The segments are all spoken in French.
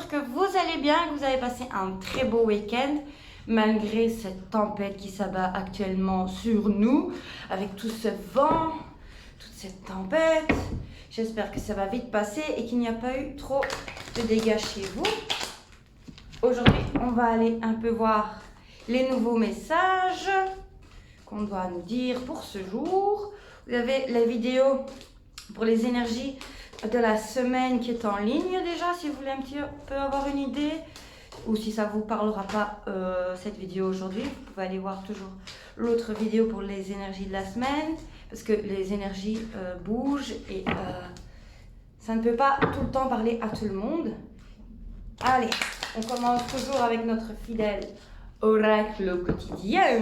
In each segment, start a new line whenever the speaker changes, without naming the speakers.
j'espère que vous allez bien, que vous avez passé un très beau week-end, malgré cette tempête qui s'abat actuellement sur nous, avec tout ce vent, toute cette tempête. J'espère que ça va vite passer et qu'il n'y a pas eu trop de dégâts chez vous. Aujourd'hui, on va aller un peu voir les nouveaux messages qu'on doit nous dire pour ce jour. Vous avez la vidéo pour les énergies de la semaine qui est en ligne déjà, si vous voulez un petit peu avoir une idée, ou si ça ne vous parlera pas cette vidéo aujourd'hui, vous pouvez aller voir toujours l'autre vidéo pour les énergies de la semaine, parce que les énergies bougent et ça ne peut pas tout le temps parler à tout le monde. Allez, on commence toujours avec notre fidèle oracle quotidien.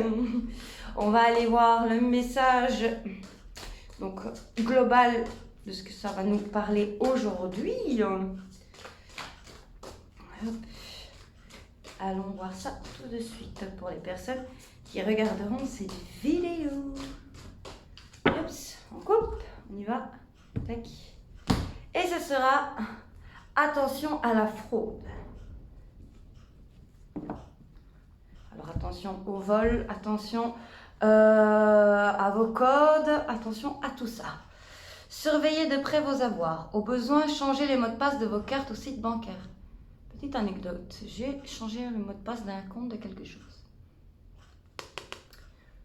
On va aller voir le message donc global de ce que ça va nous parler aujourd'hui. Allons voir ça tout de suite pour les personnes qui regarderont cette vidéo. Oups, on coupe, on y va. Tac. Et ce sera attention à la fraude. Alors attention au vol, attention à vos codes, attention à tout ça. Surveillez de près vos avoirs. Au besoin, changez les mots de passe de vos cartes ou sites bancaires. Petite anecdote, j'ai changé le mot de passe d'un compte de quelque chose.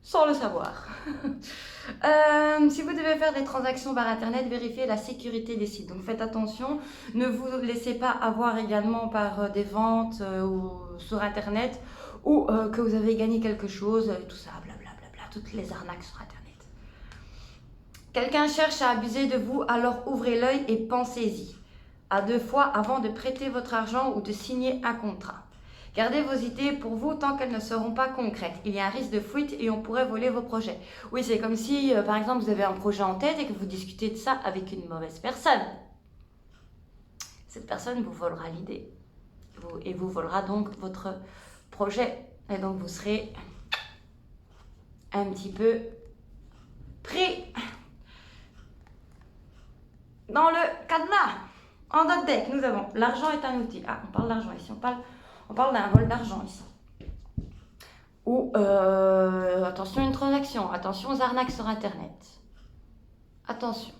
Sans le savoir. Si vous devez faire des transactions par internet, vérifiez la sécurité des sites. Donc faites attention, ne vous laissez pas avoir également par des ventes ou sur internet ou que vous avez gagné quelque chose, tout ça, blablabla, toutes les arnaques sur internet. Quelqu'un cherche à abuser de vous, alors ouvrez l'œil et pensez-y à deux fois avant de prêter votre argent ou de signer un contrat. Gardez vos idées pour vous tant qu'elles ne seront pas concrètes. Il y a un risque de fuite et on pourrait voler vos projets. Oui, c'est comme si, par exemple, vous avez un projet en tête et que vous discutez de ça avec une mauvaise personne. Cette personne vous volera l'idée et vous volera donc votre projet. Et donc, vous serez un petit peu pris dans le cadenas. En notre deck, nous avons l'argent est un outil. Ah, on parle d'argent ici. On parle d'un vol d'argent ici. Ou, attention à une transaction. Attention aux arnaques sur Internet. Attention.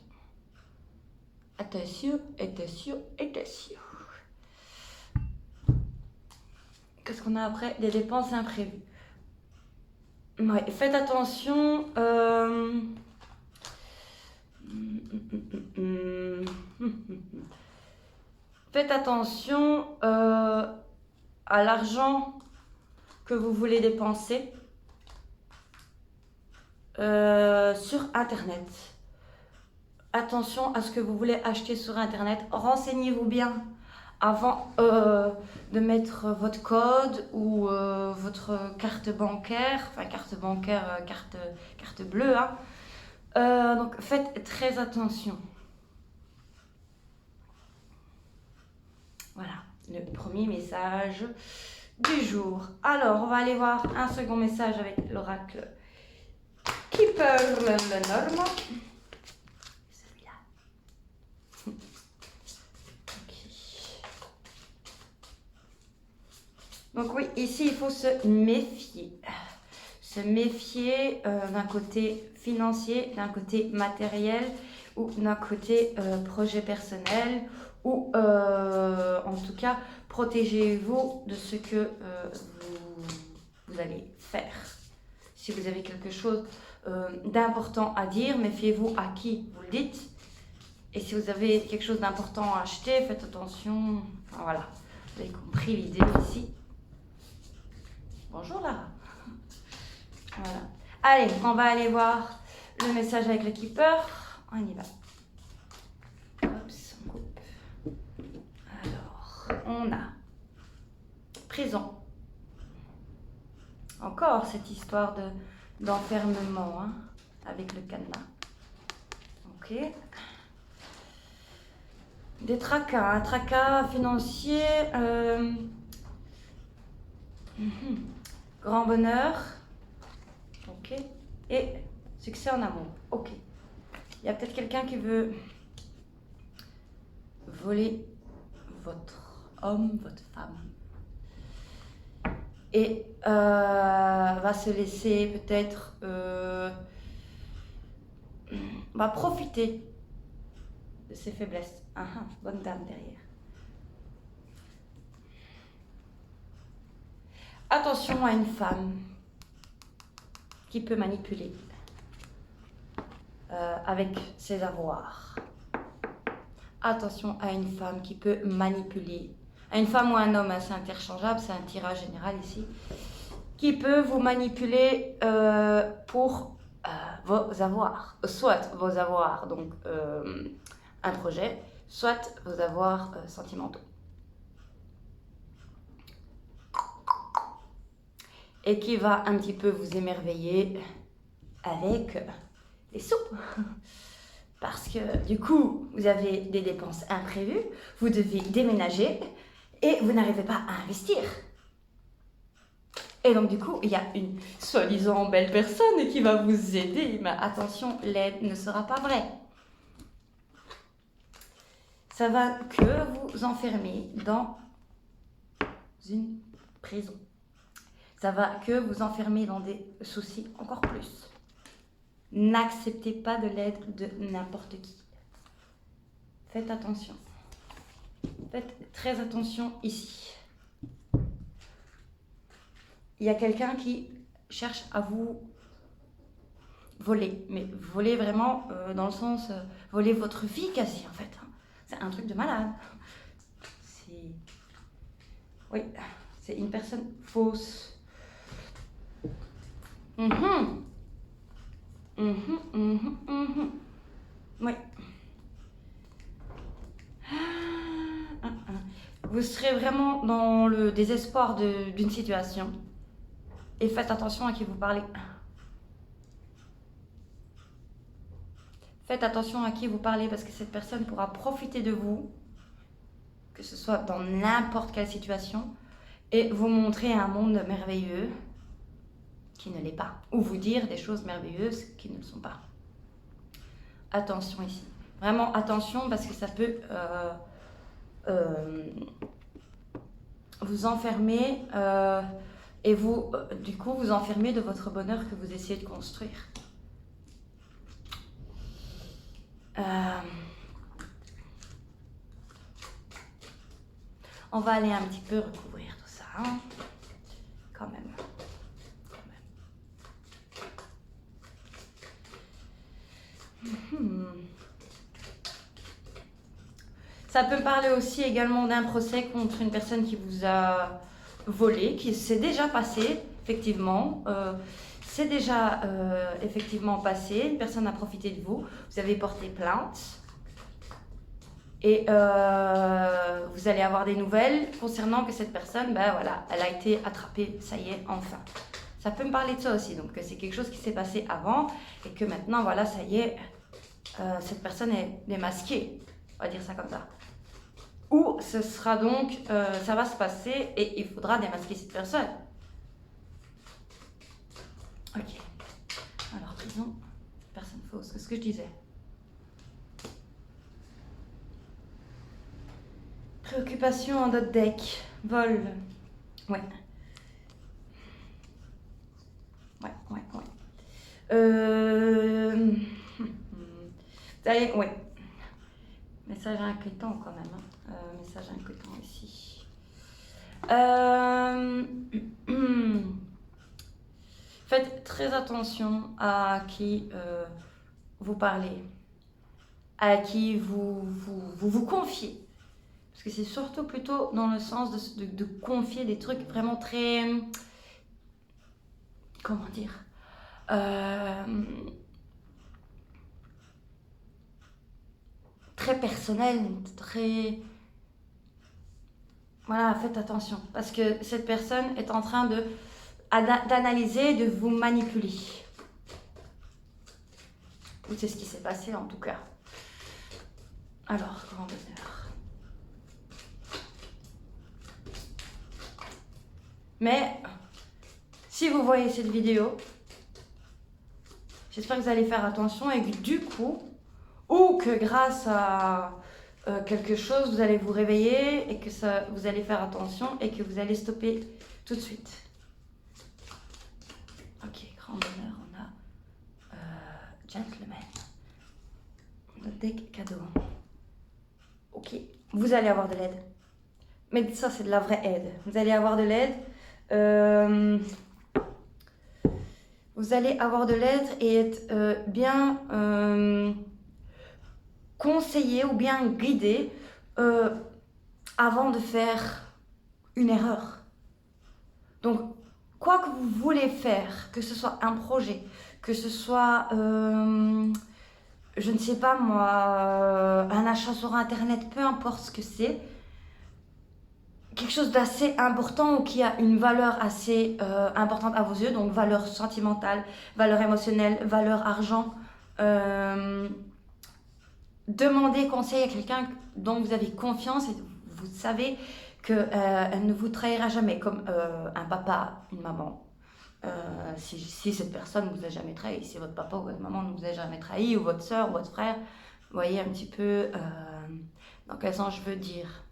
Attention, attention, attention. Qu'est-ce qu'on a après? Des dépenses imprévues. Ouais, faites attention. Faites attention à l'argent que vous voulez dépenser sur Internet. Attention à ce que vous voulez acheter sur Internet. Renseignez-vous bien avant de mettre votre code ou votre carte bancaire. Enfin, carte bancaire, carte bleue. Hein. Donc, faites très attention. Voilà, le premier message du jour. Alors, on va aller voir un second message avec l'oracle qui parle le norme. Celui-là. Okay. Donc oui, ici, il faut se méfier. Se méfier d'un côté financier, d'un côté matériel ou d'un côté projet personnel. Ou en tout cas, protégez-vous de ce que vous allez faire. Si vous avez quelque chose d'important à dire, méfiez-vous à qui vous le dites. Et si vous avez quelque chose d'important à acheter, faites attention. Enfin, voilà, vous avez compris l'idée ici. Bonjour Lara. Voilà. Allez, on va aller voir le message avec le keeper. On y va. Oups, on coupe. Alors, on a prison. Encore cette histoire d'enfermement hein, avec le cadenas. Ok. Des tracas, un tracas financier. Grand bonheur. Ok. Et succès en amour. Ok. Il y a peut-être quelqu'un qui veut voler votre homme, votre femme. Et va se laisser peut-être va profiter de ses faiblesses. Bonne dame derrière. Attention à une femme qui peut manipuler avec ses avoirs. Attention à une femme qui peut manipuler. À une femme ou un homme, c'est interchangeable, c'est un tirage général ici. Qui peut vous manipuler pour vos avoirs. Soit vos avoirs, donc un projet, soit vos avoirs sentimentaux. Et qui va un petit peu vous émerveiller avec les sous. Parce que du coup, vous avez des dépenses imprévues, vous devez déménager et vous n'arrivez pas à investir. Et donc du coup, il y a une soi-disant belle personne qui va vous aider. Mais attention, l'aide ne sera pas vraie. Ça va que vous enfermer dans une prison. Ça va que vous enfermer dans des soucis encore plus. N'acceptez pas de l'aide de n'importe qui. Faites attention. Faites très attention ici. Il y a quelqu'un qui cherche à vous voler. Mais voler vraiment dans le sens voler votre vie quasi en fait. C'est un truc de malade. Oui, c'est une personne fausse. Oui. Vous serez vraiment dans le désespoir d'une situation. Et faites attention à qui vous parlez. Faites attention à qui vous parlez parce que cette personne pourra profiter de vous, que ce soit dans n'importe quelle situation, et vous montrer un monde merveilleux qui ne l'est pas, ou vous dire des choses merveilleuses qui ne le sont pas. Attention ici. Vraiment attention parce que ça peut vous enfermer et vous, du coup, vous enfermer de votre bonheur que vous essayez de construire. On va aller un petit peu recouvrir tout ça, hein, quand même. Ça peut parler aussi également d'un procès contre une personne qui vous a volé, qui s'est déjà passé, effectivement. C'est déjà effectivement passé, une personne a profité de vous, vous avez porté plainte. Et vous allez avoir des nouvelles concernant que cette personne, ben voilà, elle a été attrapée, ça y est, enfin. Ça peut me parler de ça aussi, donc c'est quelque chose qui s'est passé avant et que maintenant, voilà, ça y est, cette personne est démasquée, on va dire ça comme ça. Ou ce sera donc, ça va se passer et il faudra démasquer cette personne. Ok. Alors, prison, personne fausse, c'est ce que je disais. Préoccupation en d'autres deck, vol, ouais. Allez, ouais. Message inquiétant quand même. Message inquiétant ici. Faites très attention à qui vous parlez, à qui vous confiez. Parce que c'est surtout plutôt dans le sens de confier des trucs vraiment très... Comment dire très personnel, très... Voilà, faites attention. Parce que cette personne est en train d'analyser, de vous manipuler. Ou c'est ce qui s'est passé en tout cas. Alors, grand bonheur. Mais, si vous voyez cette vidéo, j'espère que vous allez faire attention et que du coup, ou que grâce à quelque chose, vous allez vous réveiller et que ça, vous allez faire attention et que vous allez stopper tout de suite. Ok, grand bonheur, on a gentleman. Le deck cadeau. Ok, vous allez avoir de l'aide. Mais ça, c'est de la vraie aide. Vous allez avoir de l'aide. Vous allez avoir de l'aide et être bien conseillé ou bien guidé avant de faire une erreur. Donc, quoi que vous voulez faire, que ce soit un projet, que ce soit, je ne sais pas moi, un achat sur Internet, peu importe ce que c'est, quelque chose d'assez important ou qui a une valeur assez importante à vos yeux, donc valeur sentimentale, valeur émotionnelle, valeur argent, demandez conseil à quelqu'un dont vous avez confiance et vous savez qu'elle ne vous trahira jamais, comme un papa, une maman. Si cette personne ne vous a jamais trahi, si votre papa ou votre maman ne vous a jamais trahi, ou votre soeur ou votre frère, vous voyez un petit peu dans quel sens je veux dire.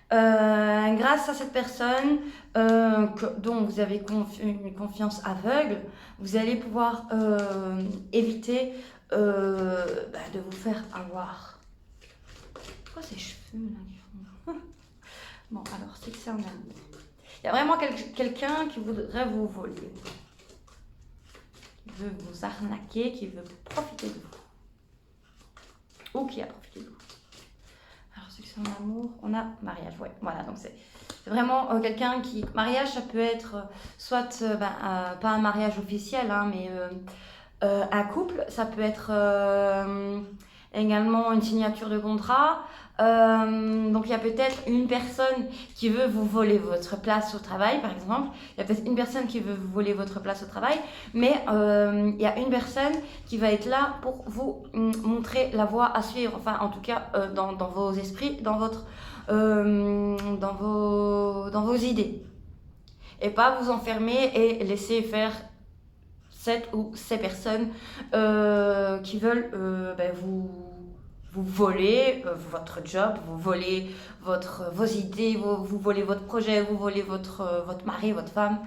Grâce à cette personne dont vous avez une confiance aveugle, vous allez pouvoir éviter de vous faire avoir. Pourquoi ces cheveux là qui font... Bon, alors c'est que c'est un amour. Il y a vraiment quelqu'un qui voudrait vous voler, qui veut vous arnaquer, qui veut profiter de vous, ou qui a profité de vous. Alors c'est que c'est un amour, on a mariage, ouais, voilà, donc c'est vraiment quelqu'un qui... Mariage, ça peut être soit, pas un mariage officiel, hein, mais un couple, ça peut être également une signature de contrat. Donc il y a peut-être une personne qui veut vous voler votre place au travail, par exemple. Il y a peut-être une personne qui veut vous voler votre place au travail, mais il y a une personne qui va être là pour vous montrer la voie à suivre. Enfin, en tout cas, dans vos esprits, dans vos idées. Et pas vous enfermer et laisser faire cette ou ces personnes qui veulent vous voler votre job, vous voler vos idées, vous voler votre projet, vous voler votre mari, votre femme.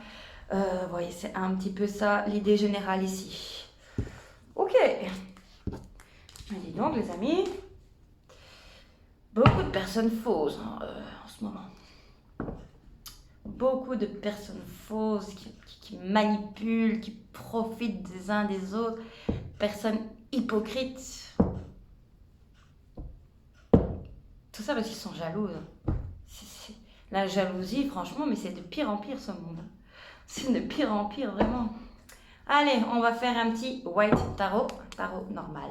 Vous voyez, c'est un petit peu ça l'idée générale ici. Ok. Dis donc les amis, beaucoup de personnes fausses en ce moment. Beaucoup de personnes fausses qui manipulent, qui profitent des uns des autres. Personnes hypocrites. Tout ça parce qu'ils sont jalouses. La jalousie, franchement, mais c'est de pire en pire ce monde. C'est de pire en pire, vraiment. Allez, on va faire un petit white tarot normal.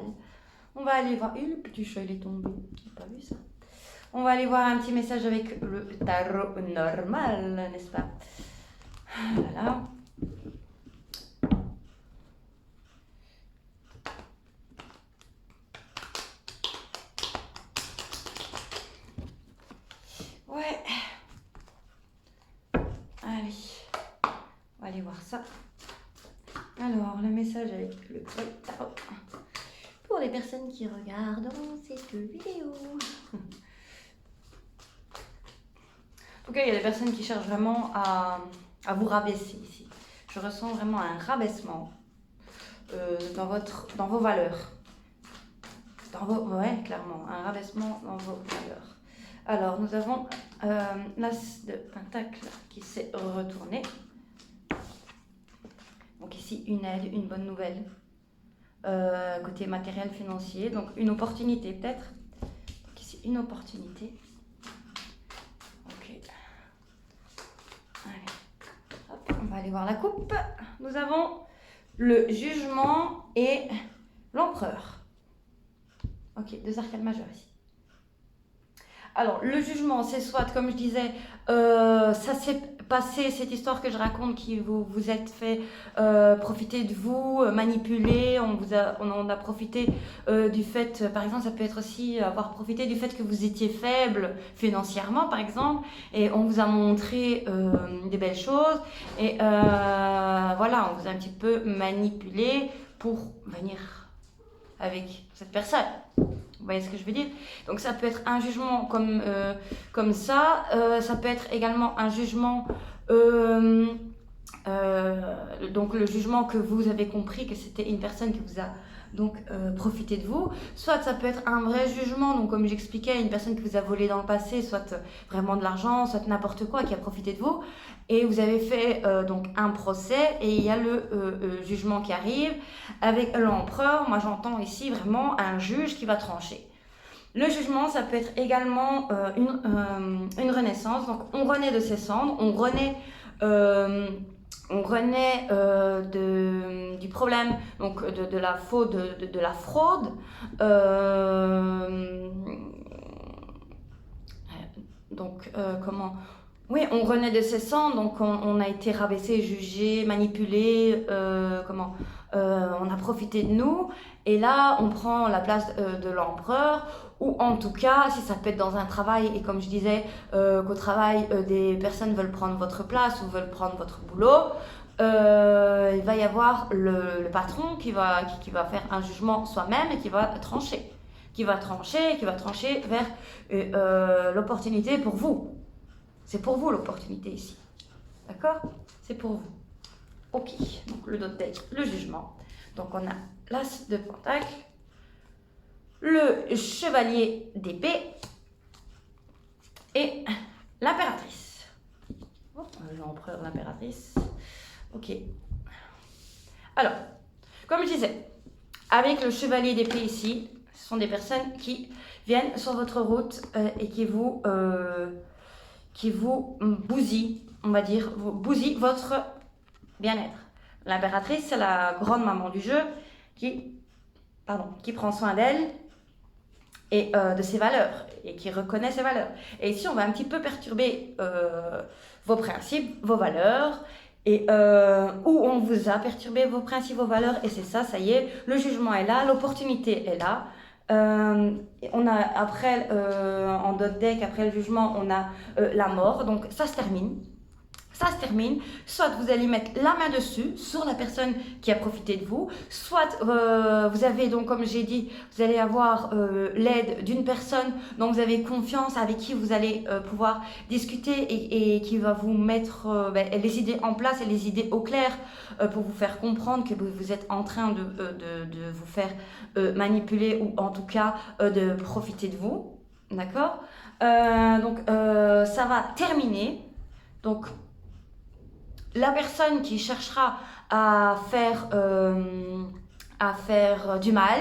On va aller voir... le petit chat, il est tombé. J'ai pas vu ça. On va aller voir un petit message avec le tarot normal, n'est-ce pas? Voilà. Ouais. Allez. On va aller voir ça. Alors, le message avec le tarot. Pour les personnes qui regardent cette vidéo. En tout cas, il y a des personnes qui cherchent vraiment à vous rabaisser ici. Je ressens vraiment un rabaissement dans vos valeurs. Ouais, clairement, un rabaissement dans vos valeurs. Alors, nous avons l'As de Pentacle qui s'est retourné. Donc ici, une aide, une bonne nouvelle. Côté matériel, financier. Donc, une opportunité peut-être. Donc ici, une opportunité. Ok. Allez. Hop, on va aller voir la coupe. Nous avons le jugement et l'empereur. Ok, deux arcanes majeures ici. Alors, le jugement, c'est soit, comme je disais, ça s'est passé, cette histoire que je raconte, qui vous êtes fait profiter de vous, manipuler, on en a profité du fait, par exemple, ça peut être aussi avoir profité du fait que vous étiez faible financièrement, par exemple, et on vous a montré des belles choses, et voilà, on vous a un petit peu manipulé pour venir avec cette personne. Vous voyez ce que je veux dire? Donc ça peut être un jugement comme ça. Ça peut être également un jugement... donc le jugement que vous avez compris que c'était une personne qui vous a donc profité de vous. Soit ça peut être un vrai jugement, donc comme j'expliquais, une personne qui vous a volé dans le passé, soit vraiment de l'argent, soit n'importe quoi, qui a profité de vous. Et vous avez fait donc un procès et il y a le jugement qui arrive avec l'empereur. Moi j'entends ici vraiment un juge qui va trancher. Le jugement, ça peut être également une renaissance. Donc on renaît de ses cendres, on renaît du problème, donc de la faute, de la fraude. Comment? Oui, on renaît de ses cendres, donc on a été rabaissé, jugé, manipulé, on a profité de nous, et là on prend la place de l'empereur, ou en tout cas, si ça peut être dans un travail, et comme je disais, qu'au travail des personnes veulent prendre votre place ou veulent prendre votre boulot, il va y avoir le patron qui va faire un jugement soi-même et qui va trancher. Qui va trancher vers l'opportunité pour vous. C'est pour vous l'opportunité ici. D'accord? C'est pour vous. Ok, donc le dot deck, le jugement. Donc on a l'as de pentacle, le chevalier d'épée et l'impératrice. Oh, l'empereur, l'impératrice. Ok. Alors, comme je disais, avec le chevalier d'épée ici, ce sont des personnes qui viennent sur votre route et qui vous bousillent, on va dire, vous bousillent votre bien-être. L'impératrice, c'est la grande maman du jeu qui prend soin d'elle et de ses valeurs et qui reconnaît ses valeurs. Et ici, on va un petit peu perturber vos principes, vos valeurs, et où on vous a perturbé vos principes, vos valeurs, et c'est ça, ça y est, le jugement est là, l'opportunité est là. On a après, en dot deck, après le jugement, on a la mort, donc ça se termine. Ça se termine, soit vous allez mettre la main dessus, sur la personne qui a profité de vous, soit vous avez donc, comme j'ai dit, vous allez avoir l'aide d'une personne dont vous avez confiance, avec qui vous allez pouvoir discuter et qui va vous mettre les idées en place et les idées au clair pour vous faire comprendre que vous êtes en train de vous faire manipuler ou en tout cas de profiter de vous, d'accord? Donc ça va terminer, donc la personne qui cherchera à faire du mal,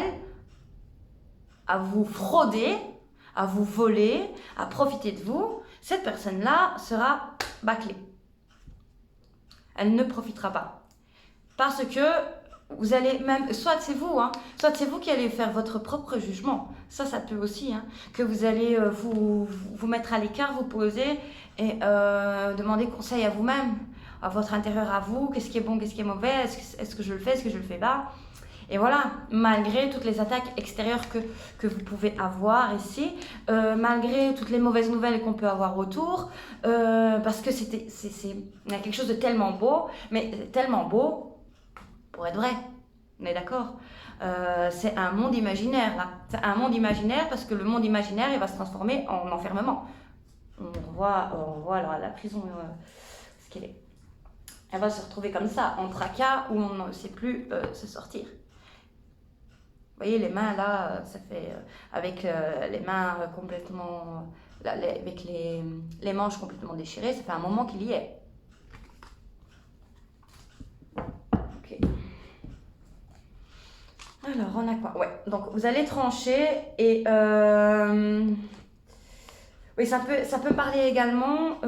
à vous frauder, à vous voler, à profiter de vous, cette personne-là sera bâclée. Elle ne profitera pas. Parce que vous allez même, soit c'est vous qui allez faire votre propre jugement. Ça peut aussi, que vous allez vous mettre à l'écart, vous poser et demander conseil à vous-même, à votre intérieur à vous, qu'est-ce qui est bon, qu'est-ce qui est mauvais, est-ce que je le fais, est-ce que je le fais pas. Et voilà, malgré toutes les attaques extérieures que vous pouvez avoir ici, malgré toutes les mauvaises nouvelles qu'on peut avoir autour, parce que il y a quelque chose de tellement beau, mais tellement beau pour être vrai, on est d'accord? C'est un monde imaginaire là, c'est un monde imaginaire parce que le monde imaginaire il va se transformer en enfermement. On voit la prison ce qu'elle est. Elle va se retrouver comme ça, en tracas où on ne sait plus se sortir. Vous voyez les mains là, ça fait avec les mains complètement, avec les manches complètement déchirées, ça fait un moment qu'il y est. Ok. Alors on a quoi? Ouais, donc vous allez trancher et oui, ça peut parler également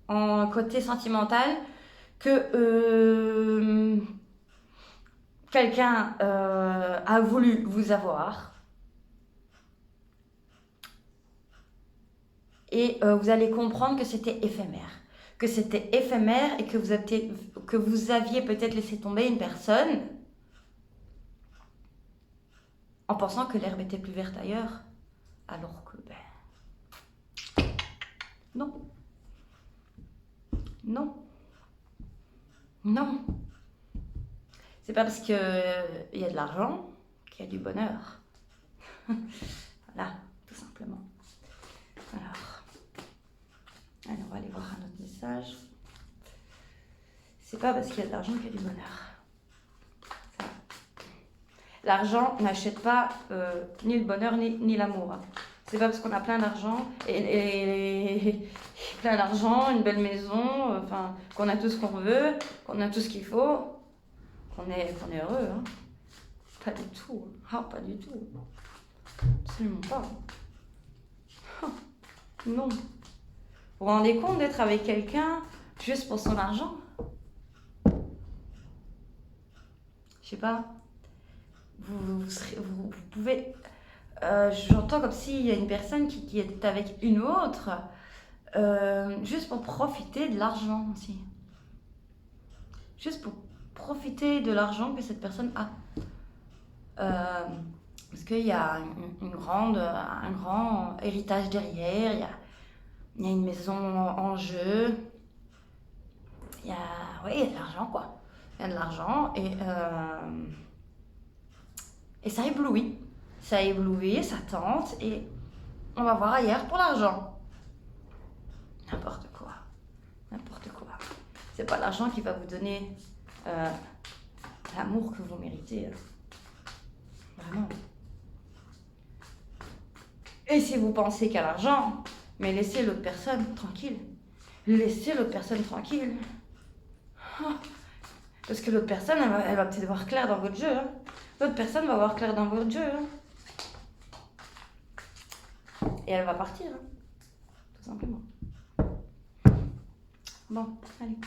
en côté sentimental que quelqu'un a voulu vous avoir et vous allez comprendre que c'était éphémère. Et que vous aviez peut-être laissé tomber une personne en pensant que l'herbe était plus verte ailleurs, alors que non. C'est pas parce qu'il y a de l'argent qu'il y a du bonheur. Voilà, tout simplement. Alors, allez, on va aller voir un autre message. C'est pas parce qu'il y a de l'argent qu'il y a du bonheur. L'argent n'achète pas ni le bonheur ni l'amour. Hein. C'est pas parce qu'on a plein d'argent et plein d'argent, une belle maison, enfin qu'on a tout ce qu'on veut, qu'on a tout ce qu'il faut, qu'on est heureux. Hein. Pas du tout. Ah, pas du tout. Absolument pas. Ah, non. Vous vous rendez compte d'être avec quelqu'un juste pour son argent? Je sais pas. Vous pouvez... j'entends comme s'il y a une personne qui est avec une autre juste pour profiter de l'argent aussi. Juste pour profiter de l'argent que cette personne a. Parce qu'il y a un grand héritage derrière, il y a une maison en jeu, il y a de l'argent quoi. Il y a de l'argent et ça éblouit. Ça éblouit, ça tente et on va voir ailleurs pour l'argent. N'importe quoi. N'importe quoi. C'est pas l'argent qui va vous donner l'amour que vous méritez. Vraiment. Et si vous pensez qu'à l'argent, mais laissez l'autre personne tranquille. Laissez l'autre personne tranquille. Parce que l'autre personne, elle va peut-être voir clair dans votre jeu. Hein. L'autre personne va voir clair dans votre jeu. Hein. Et elle va partir. Hein. Tout simplement. Bon, allez.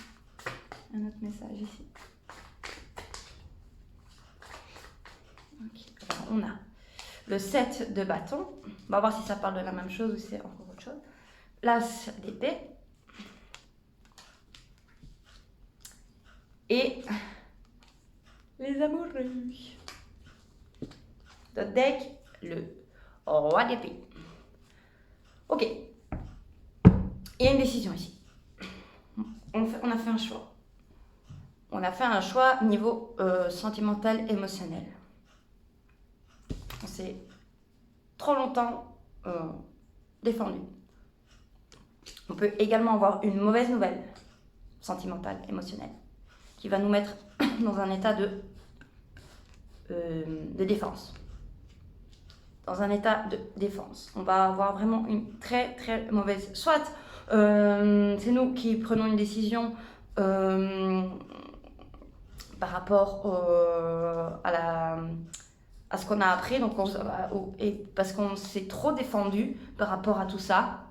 Un autre message ici. Okay. Alors, on a le 7 de bâton. On va voir si ça parle de la même chose ou si c'est encore autre chose. L'as d'épée. Et les amoureux. Notre deck, le roi d'épée. Ok. Il y a une décision ici. On a fait un choix. On a fait un choix niveau sentimental, émotionnel. On s'est trop longtemps défendu. On peut également avoir une mauvaise nouvelle sentimentale, émotionnelle, qui va nous mettre dans un état de défense. Dans un état de défense. On va avoir vraiment une très très mauvaise... Soit c'est nous qui prenons une décision par rapport à ce qu'on a appris, donc et parce qu'on s'est trop défendu par rapport à tout ça.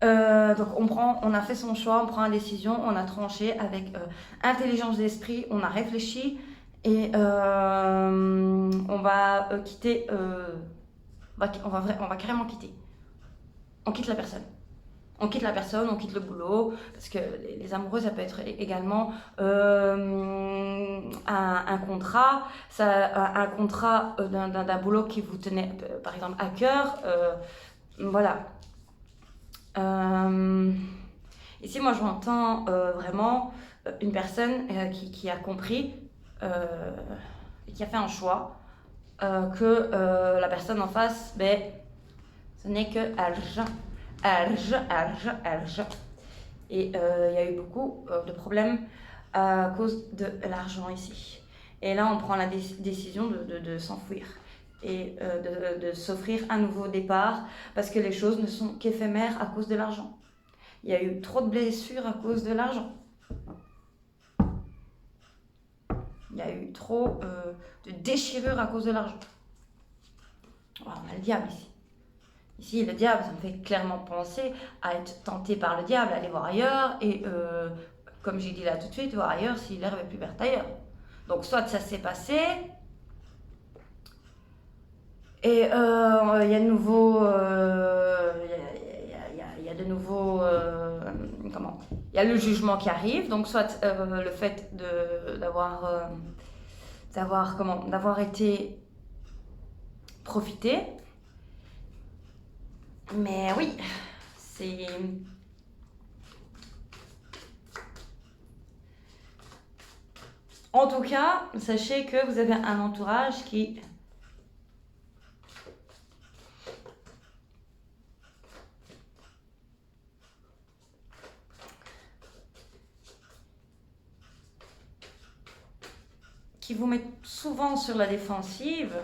Donc on a fait son choix, on prend une décision, on a tranché avec intelligence d'esprit, on a réfléchi et on va quitter, on va carrément quitter. On quitte la personne. On quitte la personne, on quitte le boulot, parce que les amoureux, ça peut être également un contrat, un contrat d'un boulot qui vous tenait, par exemple, à cœur. Voilà. Ici, moi, j'entends vraiment une personne qui a compris et qui a fait un choix que la personne en face, ben, ce n'est que argent. Et il y a eu beaucoup de problèmes à cause de l'argent ici. Et là, on prend la décision de s'enfuir et de s'offrir un nouveau départ parce que les choses ne sont qu'éphémères à cause de l'argent. Il y a eu trop de blessures à cause de l'argent. Il y a eu trop de déchirures à cause de l'argent. Oh, on a le diable ici. Ici, le diable, ça me fait clairement penser à être tenté par le diable, aller voir ailleurs et, comme j'ai dit là tout de suite, voir ailleurs si l'herbe est plus verte ailleurs. Donc, soit ça s'est passé et il y a de nouveau, il y a de nouveau, comment? Il y a le jugement qui arrive. Donc, soit le fait d'avoir été profité. Mais oui, c'est... En tout cas, sachez que vous avez un entourage qui qui vous mettent souvent sur la défensive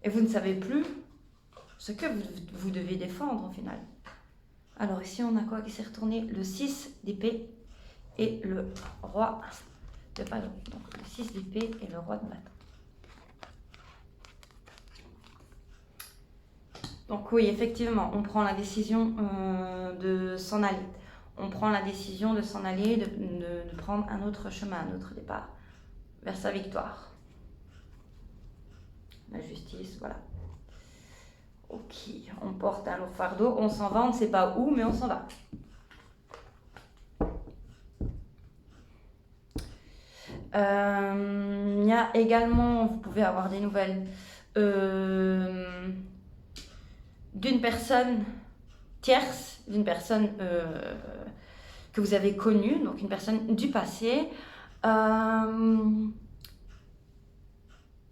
et vous ne savez plus ce que vous devez défendre au final. Alors ici, on a quoi qui s'est retourné? Le 6 d'épée et le roi de bâton. Donc le 6 d'épée et le roi de bâton. Donc oui, effectivement, on prend la décision de s'en aller. On prend la décision de s'en aller, de prendre un autre chemin, un autre départ vers sa victoire. La justice, voilà. Ok, on porte un lourd fardeau, on s'en va, on ne sait pas où, mais on s'en va. Il y a également, vous pouvez avoir des nouvelles d'une personne tierce, d'une personne que vous avez connue, donc une personne du passé,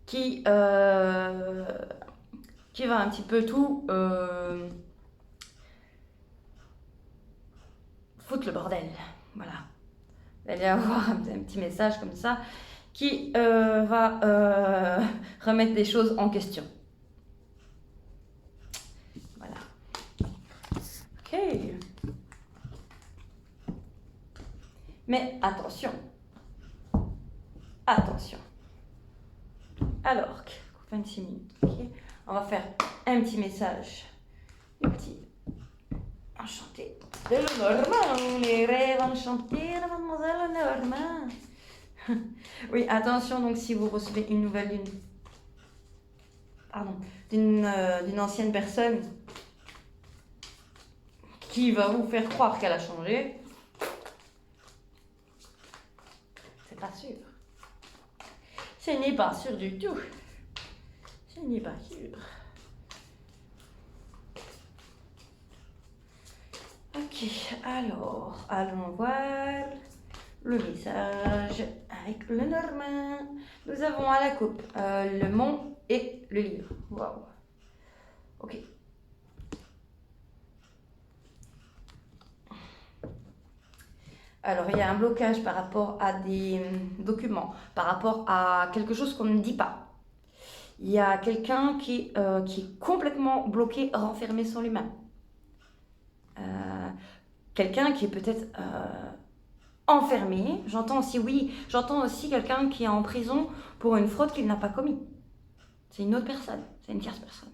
qui va un petit peu tout foutre le bordel. Voilà. Vous allez avoir un petit message comme ça qui va remettre des choses en question. Voilà. Ok. Mais attention. Attention. Alors, 26 minutes. Okay. On va faire un petit message. Un petit enchanté de Lenormand. Les rêves enchantés de Mademoiselle Lenormand. Oui, attention, donc si vous recevez une nouvelle d'une ancienne personne qui va vous faire croire qu'elle a changé, c'est pas sûr. Ce n'est pas sûr du tout. Ce n'est pas sûr. Ok, alors, allons voir le message avec le Normand. Nous avons à la coupe le mont et le livre. Waouh. Ok. Alors, il y a un blocage par rapport à des documents, par rapport à quelque chose qu'on ne dit pas. Il y a quelqu'un qui est complètement bloqué, renfermé sur lui-même. Quelqu'un qui est peut-être enfermé. J'entends aussi quelqu'un qui est en prison pour une fraude qu'il n'a pas commise. C'est une autre personne, c'est une tierce personne.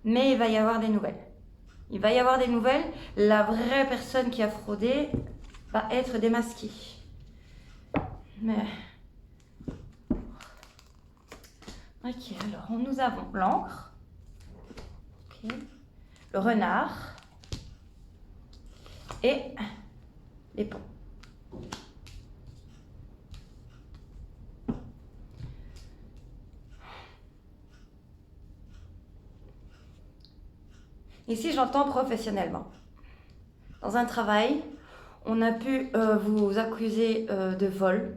Mais il va y avoir des nouvelles. Il va y avoir des nouvelles. La vraie personne qui a fraudé va être démasquée. Mais... Ok, alors nous avons l'encre. Ok. Le renard. Et les ponts. Ici, j'entends professionnellement. Dans un travail, on a pu vous accuser de vol,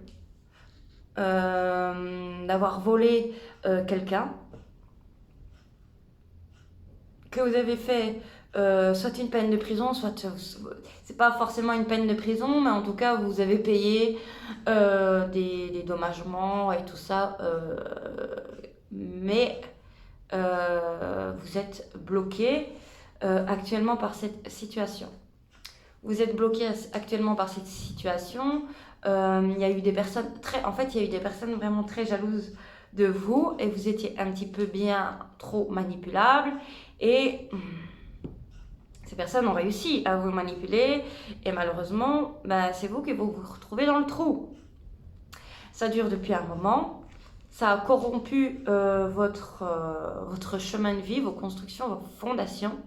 d'avoir volé quelqu'un, que vous avez fait soit une peine de prison, soit c'est pas forcément une peine de prison, mais en tout cas vous avez payé des dédommagements et tout ça, mais vous êtes bloqué actuellement par cette situation. Vous êtes bloqué actuellement par cette situation. Il y a eu des personnes il y a eu des personnes vraiment très jalouses de vous et vous étiez un petit peu bien trop manipulable et ces personnes ont réussi à vous manipuler et malheureusement, c'est vous qui vous retrouvez dans le trou. Ça dure depuis un moment. Ça a corrompu votre chemin de vie, vos constructions, vos fondations.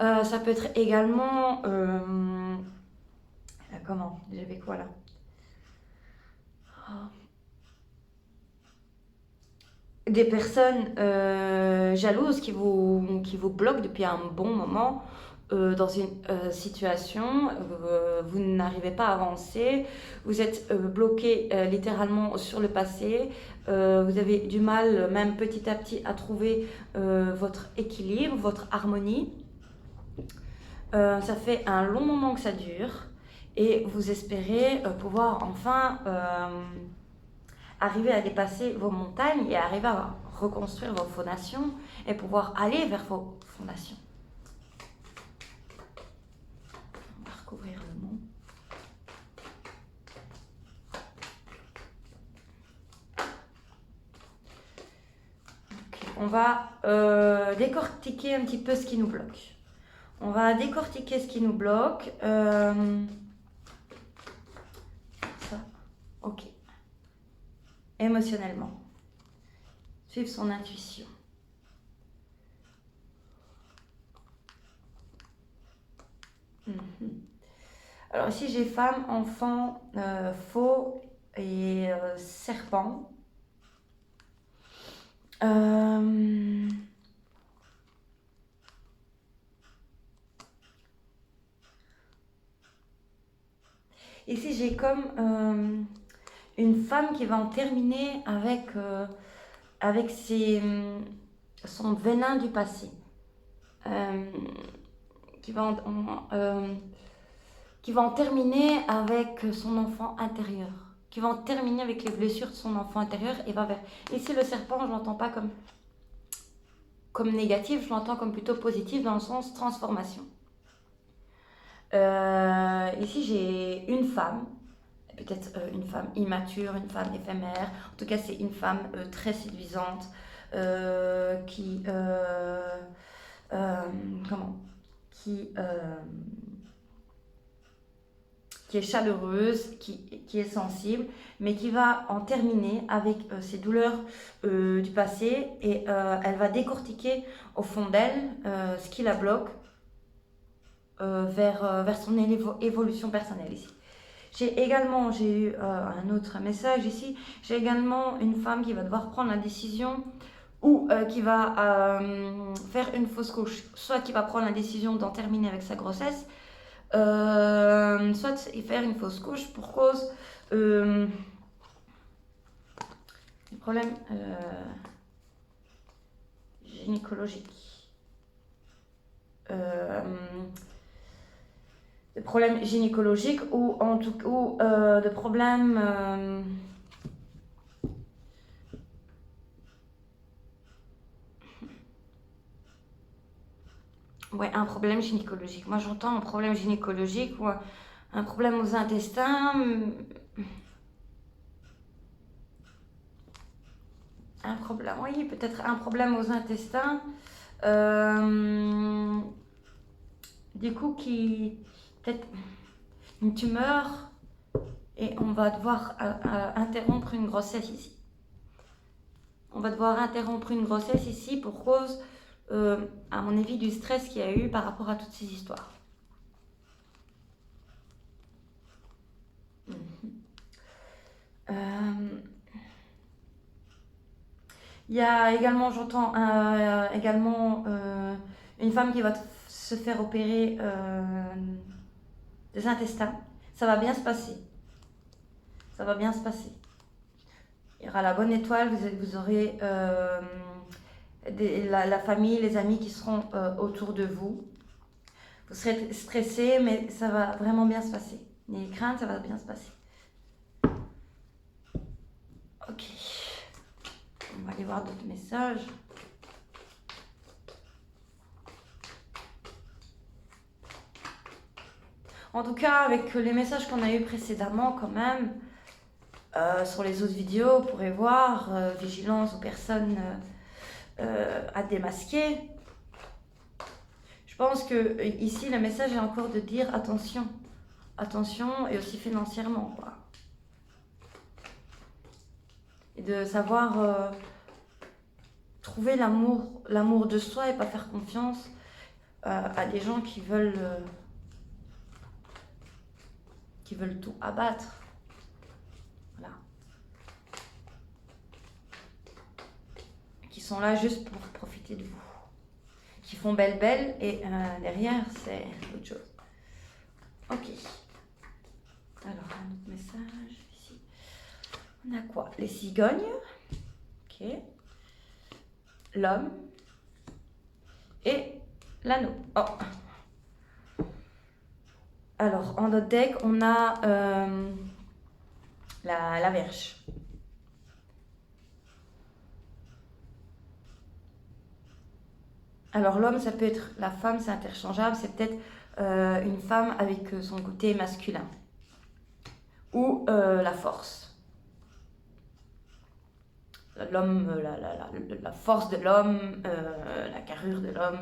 Ça peut être également... comment? J'avais quoi là? Des personnes jalouses qui vous bloquent depuis un bon moment dans une situation. Vous n'arrivez pas à avancer. Vous êtes bloqué littéralement sur le passé. Vous avez du mal, même petit à petit, à trouver votre équilibre, votre harmonie. Ça fait un long moment que ça dure et vous espérez pouvoir enfin arriver à dépasser vos montagnes et arriver à reconstruire vos fondations et pouvoir aller vers vos fondations. On va recouvrir le mont. Okay. On va décortiquer un petit peu ce qui nous bloque. On va décortiquer ce qui nous bloque. Ça. Ok. Émotionnellement. Suivre son intuition. Alors ici j'ai femme, enfant, faux et serpent. Ici j'ai comme une femme qui va en terminer avec son venin du passé. Qui va en terminer avec son enfant intérieur. Qui va en terminer avec les blessures de son enfant intérieur et va vers... Ici le serpent, je ne l'entends pas comme négatif, je l'entends comme plutôt positif dans le sens transformation. Ici j'ai une femme, peut-être une femme immature, une femme éphémère. En tout cas c'est une femme très séduisante qui est chaleureuse, qui est sensible, mais qui va en terminer avec ses douleurs du passé et elle va décortiquer au fond d'elle ce qui la bloque vers son évolution personnelle ici. J'ai eu un autre message ici, j'ai également une femme qui va devoir prendre la décision ou qui va faire une fausse couche, soit qui va prendre la décision d'en terminer avec sa grossesse, soit faire une fausse couche pour cause du problème gynécologique. De problèmes gynécologiques ou en tout cas de problèmes ouais, un problème gynécologique. Moi j'entends un problème gynécologique ou un problème aux intestins. Un problème, oui, peut-être un problème aux intestins. Du coup, peut-être une tumeur et on va devoir interrompre une grossesse ici. On va devoir interrompre une grossesse ici pour cause, à mon avis, du stress qu'il y a eu par rapport à toutes ces histoires. Il y a également, j'entends également une femme qui va se faire opérer des intestins. Ça va bien se passer. Ça va bien se passer. Il y aura la bonne étoile, vous aurez la famille, les amis qui seront autour de vous. Vous serez stressé, mais ça va vraiment bien se passer. N'ayez crainte, ça va bien se passer. Ok. On va aller voir d'autres messages. En tout cas, avec les messages qu'on a eu précédemment, quand même, sur les autres vidéos, vous pourrez voir vigilance aux personnes à démasquer. Je pense que ici, le message est encore de dire attention. Attention, et aussi financièrement, quoi. Et de savoir trouver l'amour de soi et pas faire confiance à des gens qui veulent tout abattre. Voilà. Qui sont là juste pour profiter de vous. Qui font belle et derrière, c'est autre chose. Ok. Alors, un autre message ici. On a quoi? Les cigognes. Ok. L'homme. Et l'anneau. Oh. Alors, en notre deck, on a la Vierge. Alors, l'homme, ça peut être la femme, c'est interchangeable. C'est peut-être une femme avec son côté masculin. Ou la force. L'homme, la force de l'homme, la carrure de l'homme.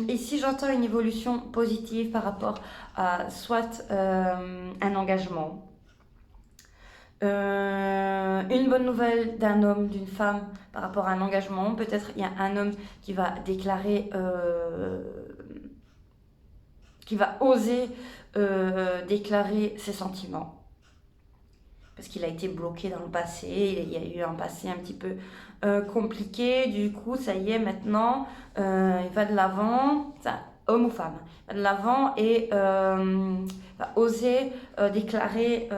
Ici, j'entends une évolution positive par rapport à soit un engagement, une bonne nouvelle d'un homme, d'une femme par rapport à un engagement. Peut-être il y a un homme qui va déclarer, qui va oser déclarer ses sentiments. Parce qu'il a été bloqué dans le passé, il y a eu un passé un petit peu compliqué. Du coup, ça y est, maintenant, il va de l'avant, homme ou femme, il va de l'avant et va oser déclarer.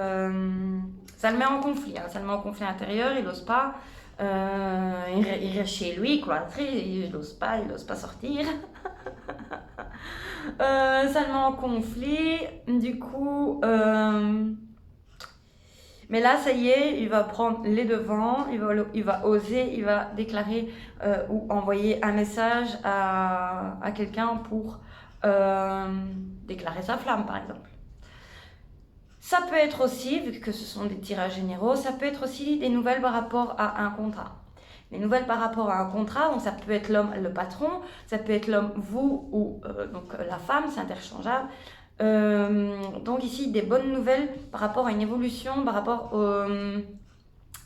Ça le met en conflit, hein, ça le met en conflit intérieur, il n'ose pas. Il reste chez lui, cloîtré, il n'ose pas sortir. Ça le met en conflit, du coup. Mais là, ça y est, il va prendre les devants, il va oser, il va déclarer ou envoyer un message à quelqu'un pour déclarer sa flamme, par exemple. Ça peut être aussi, vu que ce sont des tirages généraux, ça peut être aussi des nouvelles par rapport à un contrat. Les nouvelles par rapport à un contrat, donc ça peut être l'homme, le patron, ça peut être l'homme, vous, ou donc la femme, c'est interchangeable. Donc ici, des bonnes nouvelles par rapport à une évolution, par rapport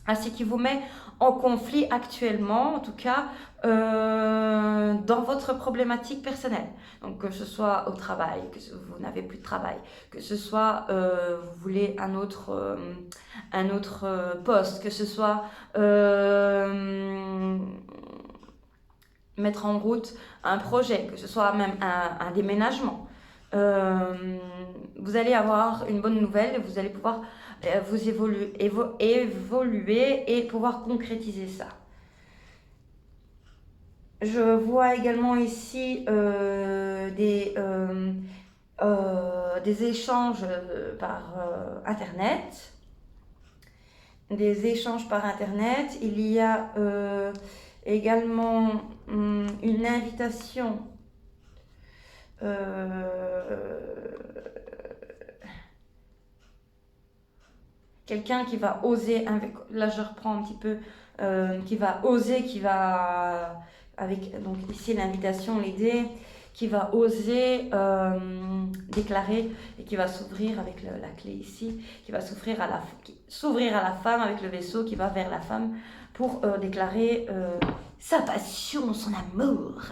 à ce qui vous met en conflit actuellement, en tout cas dans votre problématique personnelle. Donc que ce soit au travail, que vous n'avez plus de travail, que ce soit vous voulez un autre poste, que ce soit mettre en route un projet, que ce soit même un déménagement. Vous allez avoir une bonne nouvelle et vous allez pouvoir vous évoluer et pouvoir concrétiser ça. Je vois également ici des échanges par Internet. Des échanges par Internet. Il y a également une invitation quelqu'un qui va oser, là je reprends un petit peu, qui va oser, qui va, avec donc ici l'invitation, l'idée, qui va oser déclarer et qui va s'ouvrir avec la clé ici, qui va s'ouvrir à la femme avec le vaisseau qui va vers la femme pour déclarer sa passion, son amour.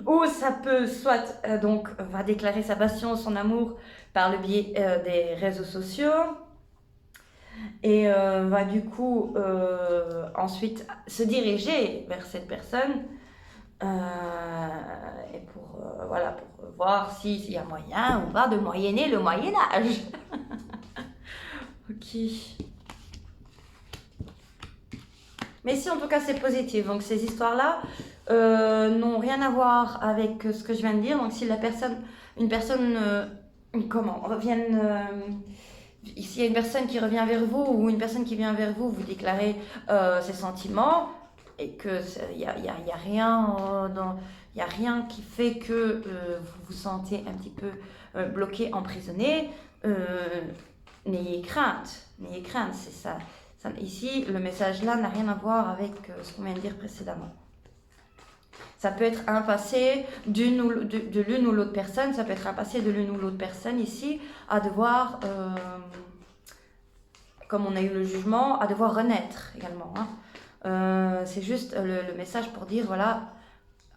Ou ça peut soit donc va déclarer sa passion, son amour par le biais des réseaux sociaux et va du coup ensuite se diriger vers cette personne et pour voilà, pour voir s'il y a moyen ou pas de moyenner le Moyen-Âge. Ok. Mais si en tout cas c'est positif, donc ces histoires-là n'ont rien à voir avec ce que je viens de dire. Donc si une personne s'il y a une personne qui revient vers vous ou une personne qui vient vers vous, vous déclarez ses sentiments et que il y a rien il y a rien qui fait que vous vous sentez un petit peu bloqué, emprisonné. N'ayez crainte, c'est ça. Ici, le message là n'a rien à voir avec ce qu'on vient de dire précédemment. Ça peut être un passé de l'une ou l'autre personne, ça peut être un passé de l'une ou l'autre personne ici, à devoir, comme on a eu le jugement, à devoir renaître également. Hein. C'est juste le message pour dire, voilà,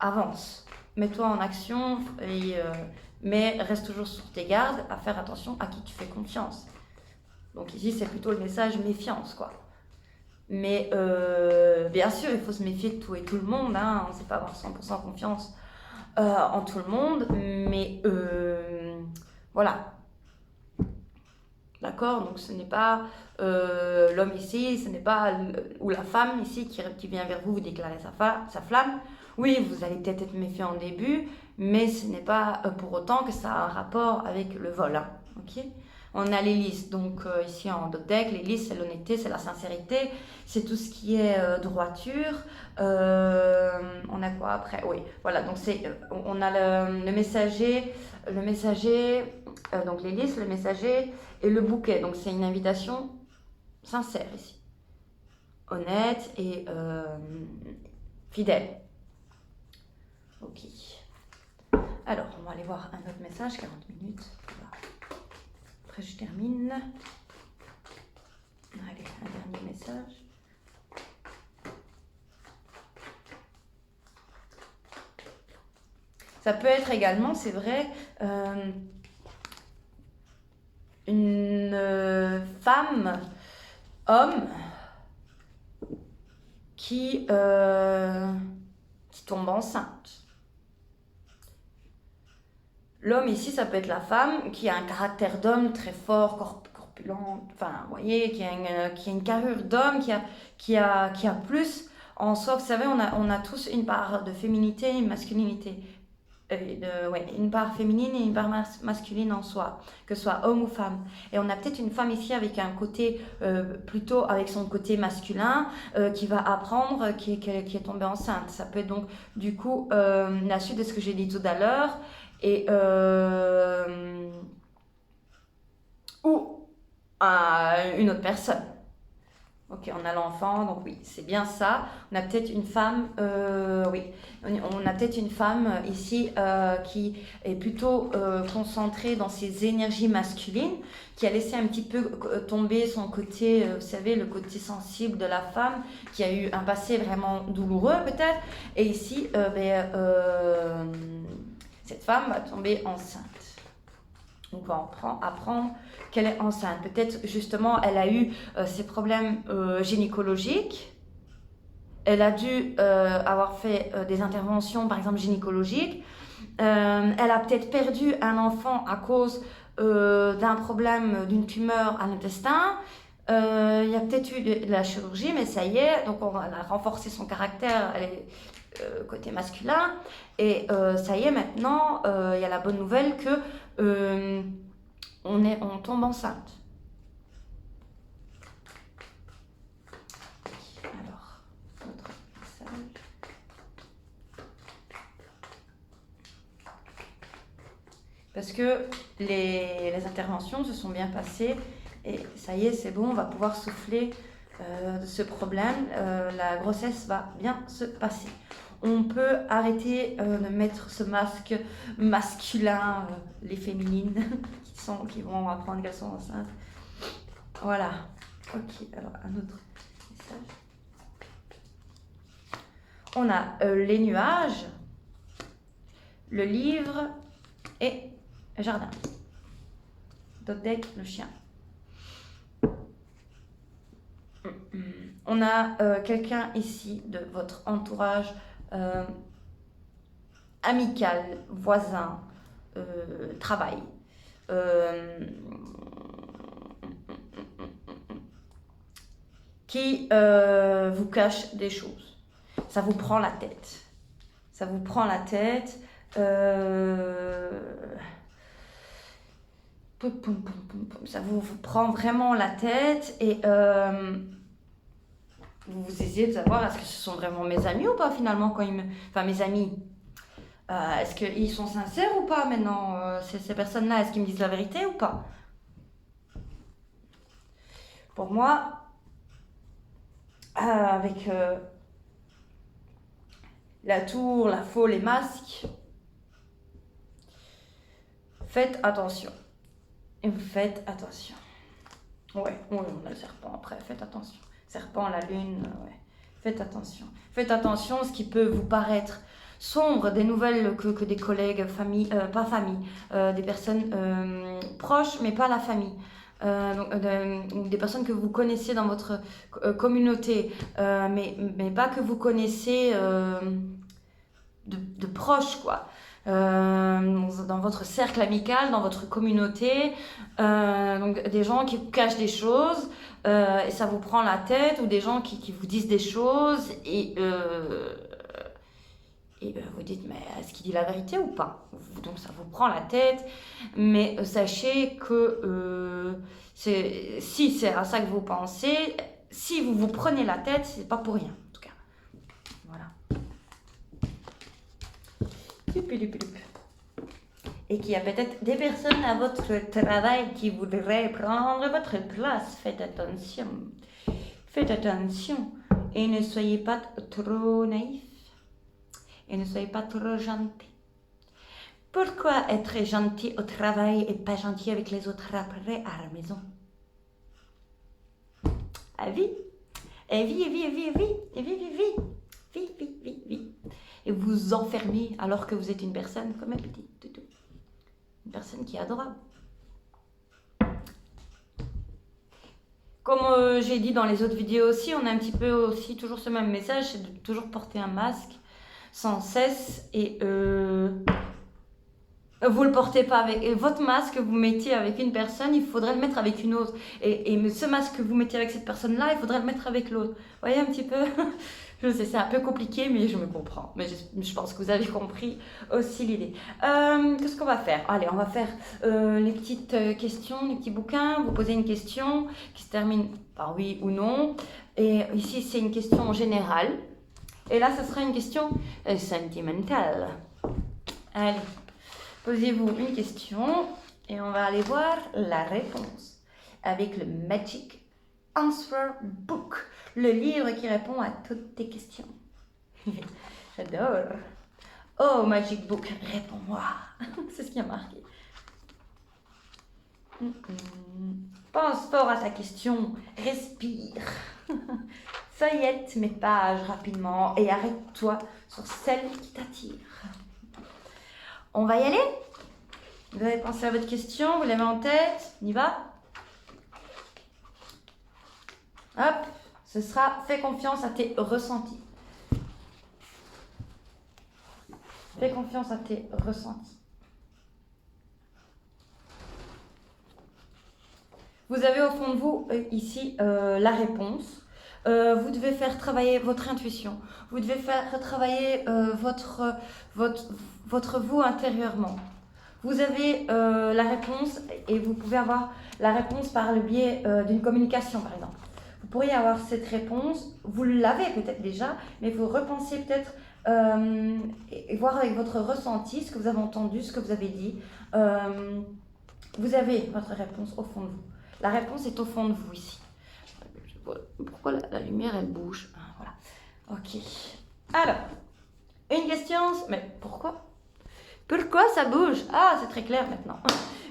avance, mets-toi en action, mais reste toujours sur tes gardes, à faire attention à qui tu fais confiance. Donc ici, c'est plutôt le message méfiance, quoi. Mais bien sûr, il faut se méfier de tout et tout le monde, hein. On ne sait pas avoir 100% confiance en tout le monde, mais voilà. D'accord? Donc ce n'est pas l'homme ici, ce n'est pas ou la femme ici qui vient vers vous déclarer sa flamme. Oui, vous allez peut-être être méfiant au début, mais ce n'est pas pour autant que ça a un rapport avec le vol. Hein, ok? On a les listes, donc ici en deck, les listes, c'est l'honnêteté, c'est la sincérité, c'est tout ce qui est droiture. On a quoi après? Oui, voilà, donc on a le messager, donc les listes, le messager et le bouquet. Donc c'est une invitation sincère ici, honnête et fidèle. Ok. Alors, on va aller voir un autre message, 40 minutes. Voilà. Après, je termine. Allez, un dernier message. Ça peut être également, c'est vrai, une femme, homme, qui tombe enceinte. L'homme ici, ça peut être la femme qui a un caractère d'homme très fort, corpulent, enfin, vous voyez, qui a une carrure d'homme, qui a plus en soi. Vous savez, on a tous une part de féminité et une masculinité. Une part féminine et une part masculine en soi, que ce soit homme ou femme. Et on a peut-être une femme ici avec un côté, plutôt avec son côté masculin, qui va apprendre, qui est tombée enceinte. Ça peut être donc, du coup, la suite de ce que j'ai dit tout à l'heure. Et ou une autre personne. Ok, on a l'enfant, donc oui, c'est bien ça. On a peut-être une femme, oui, on a peut-être une femme ici qui est plutôt concentrée dans ses énergies masculines, qui a laissé un petit peu tomber son côté, vous savez, le côté sensible de la femme, qui a eu un passé vraiment douloureux peut-être. Et ici, cette femme va tomber enceinte. On va apprendre qu'elle est enceinte. Peut-être justement, elle a eu ces problèmes gynécologiques. Elle a dû avoir fait des interventions, par exemple, gynécologiques. Elle a peut-être perdu un enfant à cause d'un problème, d'une tumeur à l'intestin. Il y a peut-être eu de la chirurgie, mais ça y est, donc elle a renforcé son caractère, elle est côté masculin. Et ça y est, maintenant, il y a la bonne nouvelle que on tombe enceinte. Alors, notre message. Parce que les interventions se sont bien passées et ça y est, c'est bon, on va pouvoir souffler de ce problème. La grossesse va bien se passer. On peut arrêter de mettre ce masque masculin, les féminines qui vont apprendre qu'elles sont enceintes. Voilà. Ok, alors un autre message. On a les nuages, le livre et le jardin. Dodec, le chien. On a quelqu'un ici de votre entourage amical, voisin, travail. Qui vous cache des choses. Ça vous prend la tête. Ça vous prend la tête. Ça vous prend vraiment la tête et vous essayez de savoir est-ce que ce sont vraiment mes amis ou pas finalement quand enfin mes amis. Est-ce qu'ils sont sincères ou pas maintenant ces personnes-là, est-ce qu'ils me disent la vérité ou pas? Pour moi, avec la tour, la faux, les masques, faites attention. Et vous faites attention. Ouais, on a le serpent après, faites attention. Serpent, la lune, ouais. Faites attention. Faites attention à ce qui peut vous paraître sombre, des nouvelles que des collègues, famille, pas famille, des personnes proches, mais pas la famille. Des personnes que vous connaissez dans votre communauté, mais pas que vous connaissez de proches, quoi. Dans votre cercle amical, dans votre communauté, donc des gens qui vous cachent des choses et ça vous prend la tête, ou des gens qui vous disent des choses et Et vous dites, mais est-ce qu'il dit la vérité ou pas? Donc ça vous prend la tête, mais sachez que si c'est à ça que vous pensez, si vous vous prenez la tête, c'est pas pour rien, en tout cas. Voilà. Et qu'il y a peut-être des personnes à votre travail qui voudraient prendre votre place. Faites attention. Faites attention. Et ne soyez pas trop naïfs. Et ne soyez pas trop gentils. Pourquoi être gentil au travail et pas gentil avec les autres après à la maison? À vie. Et vie. Et vous vous enfermez alors que vous êtes une personne comme un petit toutou. Une personne qui est adorable. Comme j'ai dit dans les autres vidéos aussi, on a un petit peu aussi toujours ce même message, c'est de toujours porter un masque sans cesse et vous le portez pas avec votre masque que vous mettiez avec une personne, il faudrait le mettre avec une autre. Et ce masque que vous mettiez avec cette personne-là, il faudrait le mettre avec l'autre. Vous voyez un petit peu? Je sais, c'est un peu compliqué, mais je me comprends. Mais je pense que vous avez compris aussi l'idée. Qu'est-ce qu'on va faire? Allez, on va faire les petites questions, les petits bouquins. Vous posez une question qui se termine par oui ou non. Et ici, c'est une question générale. Et là, ce sera une question sentimentale. Allez. Posez-vous une question et on va aller voir la réponse avec le Magic Answer Book, le livre qui répond à toutes tes questions. J'adore. Oh, Magic Book, réponds-moi. C'est ce qui a marqué. Pense fort à ta question, respire. Feuillette mes pages rapidement et arrête-toi sur celle qui t'attire. On va y aller? Vous avez pensé à votre question, vous l'avez en tête, on y va? Hop, ce sera fais confiance à tes ressentis. Fais confiance à tes ressentis. Vous avez au fond de vous ici la réponse. Vous devez faire travailler votre intuition. Vous devez faire travailler votre vous intérieurement. Vous avez la réponse et vous pouvez avoir la réponse par le biais d'une communication, par exemple. Vous pourriez avoir cette réponse, vous l'avez peut-être déjà, mais vous repensez peut-être et voir avec votre ressenti ce que vous avez entendu, ce que vous avez dit. Vous avez votre réponse au fond de vous. La réponse est au fond de vous ici. Pourquoi la lumière elle bouge? Voilà. Ok. Alors, une question, mais pourquoi? Pourquoi ça bouge? Ah, c'est très clair maintenant.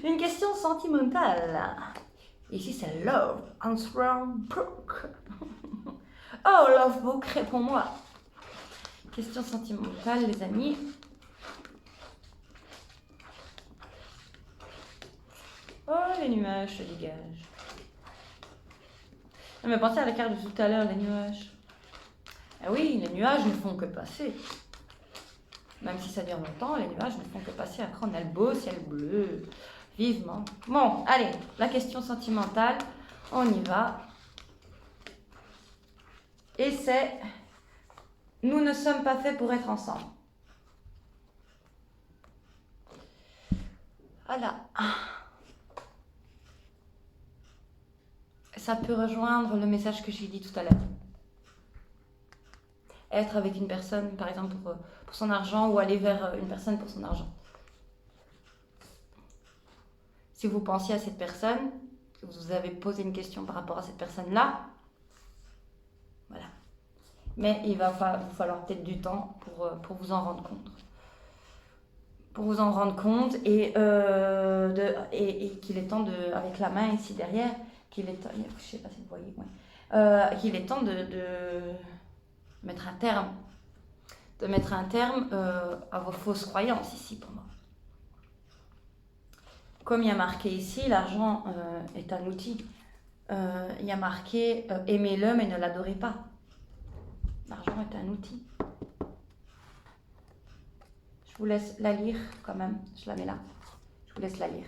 Une question sentimentale. Ici, c'est Love Answer Book. Oh, Love Book, réponds-moi. Question sentimentale, les amis. Oh, les nuages se dégagent. Non, mais pensez à la carte de tout à l'heure, les nuages. Ah oui, les nuages ne font que passer. Même si ça dure longtemps, les nuages ne font que passer. Après, on a le beau ciel bleu, vivement. Bon, allez, la question sentimentale, on y va. Et c'est, nous ne sommes pas faits pour être ensemble. Voilà. Ça peut rejoindre le message que j'ai dit tout à l'heure. Être avec une personne, par exemple, pour son argent, ou aller vers une personne pour son argent. Si vous pensiez à cette personne, que vous avez posé une question par rapport à cette personne-là, voilà. Mais il va vous falloir peut-être du temps pour vous en rendre compte. Pour vous en rendre compte et qu'il est temps de, avec la main ici derrière, qu'il est temps, je sais pas si vous voyez, ouais, qu'il est temps de mettre un terme. De mettre un terme à vos fausses croyances ici pour moi. Comme il y a marqué ici, l'argent est un outil. Il y a marqué aimez-le mais ne l'adorez pas. L'argent est un outil. Je vous laisse la lire quand même. Je la mets là. Je vous laisse la lire.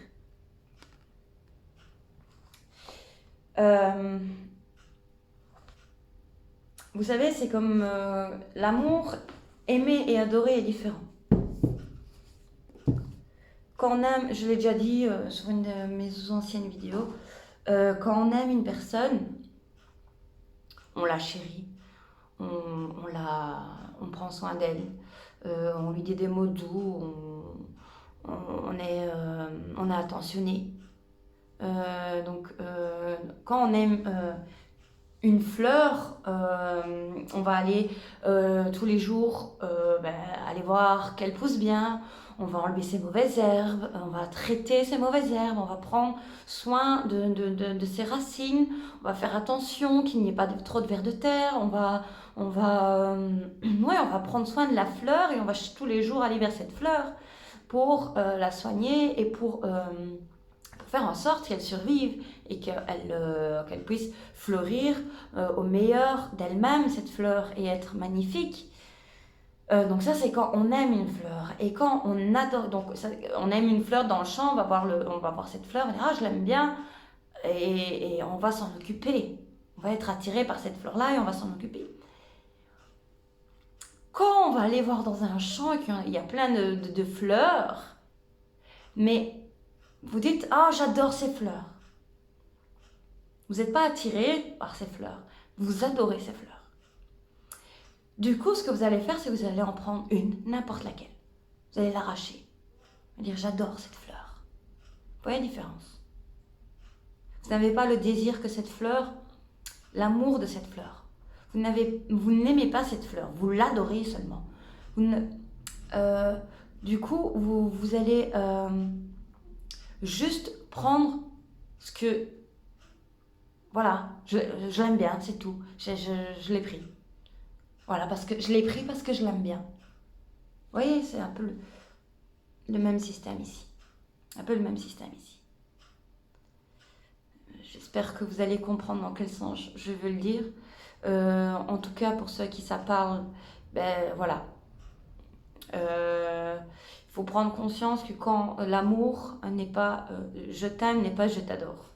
Vous savez, c'est comme l'amour aimer et adorer est différent. Quand on aime, je l'ai déjà dit sur une de mes anciennes vidéos, quand on aime une personne, on la chérit, on prend soin d'elle, on lui dit des mots doux, on est attentionné. Quand on aime une fleur, on va aller tous les jours aller voir qu'elle pousse bien, on va enlever ses mauvaises herbes, on va traiter ces mauvaises herbes, on va prendre soin de ses racines, on va faire attention qu'il n'y ait pas trop de vers de terre, on va prendre soin de la fleur et on va tous les jours aller vers cette fleur pour la soigner et pour faire en sorte qu'elle survive et qu'elle puisse fleurir au meilleur d'elle-même, cette fleur, et être magnifique. Donc ça, c'est quand on aime une fleur. Et quand on adore, on aime une fleur dans le champ, on va voir cette fleur, on va dire, ah, je l'aime bien, et on va s'en occuper. On va être attiré par cette fleur-là et on va s'en occuper. Quand on va aller voir dans un champ et qu'il y a plein de fleurs, mais vous dites, ah, j'adore ces fleurs. Vous n'êtes pas attiré par ces fleurs. Vous adorez ces fleurs. Du coup, ce que vous allez faire, c'est que vous allez en prendre une, n'importe laquelle. Vous allez l'arracher. Vous allez dire, j'adore cette fleur. Vous voyez la différence? Vous n'avez pas le désir que cette fleur, l'amour de cette fleur. Vous n'aimez pas cette fleur. Vous l'adorez seulement. Du coup, vous allez juste prendre ce que... Voilà, je l'aime bien, c'est tout. Je l'ai pris. Voilà, je l'ai pris parce que je l'aime bien. Vous voyez, c'est un peu le même système ici. Un peu le même système ici. J'espère que vous allez comprendre dans quel sens je veux le dire. En tout cas, pour ceux qui ça parle, voilà. Il faut prendre conscience que quand l'amour n'est pas je t'aime, n'est pas je t'adore.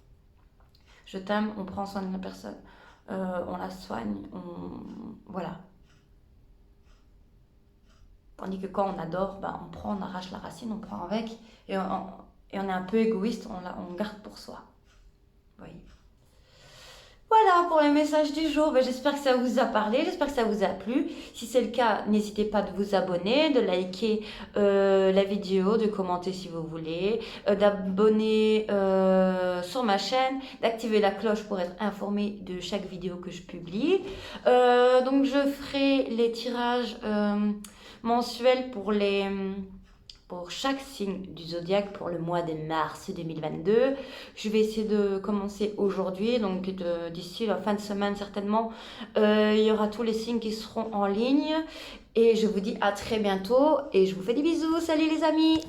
Je t'aime, on prend soin de la personne, on la soigne, voilà. Tandis que quand on adore, on arrache la racine, on prend avec, et on est un peu égoïste, on garde pour soi. Vous voyez. Voilà pour les messages du jour. J'espère que ça vous a parlé, j'espère que ça vous a plu. Si c'est le cas, n'hésitez pas de vous abonner, de liker la vidéo, de commenter si vous voulez, d'abonner sur ma chaîne, d'activer la cloche pour être informé de chaque vidéo que je publie. Donc je ferai les tirages mensuels pour chaque signe du zodiaque pour le mois de mars 2022. Je vais essayer de commencer aujourd'hui, donc d'ici la fin de semaine certainement, il y aura tous les signes qui seront en ligne. Et je vous dis à très bientôt et je vous fais des bisous. Salut les amis!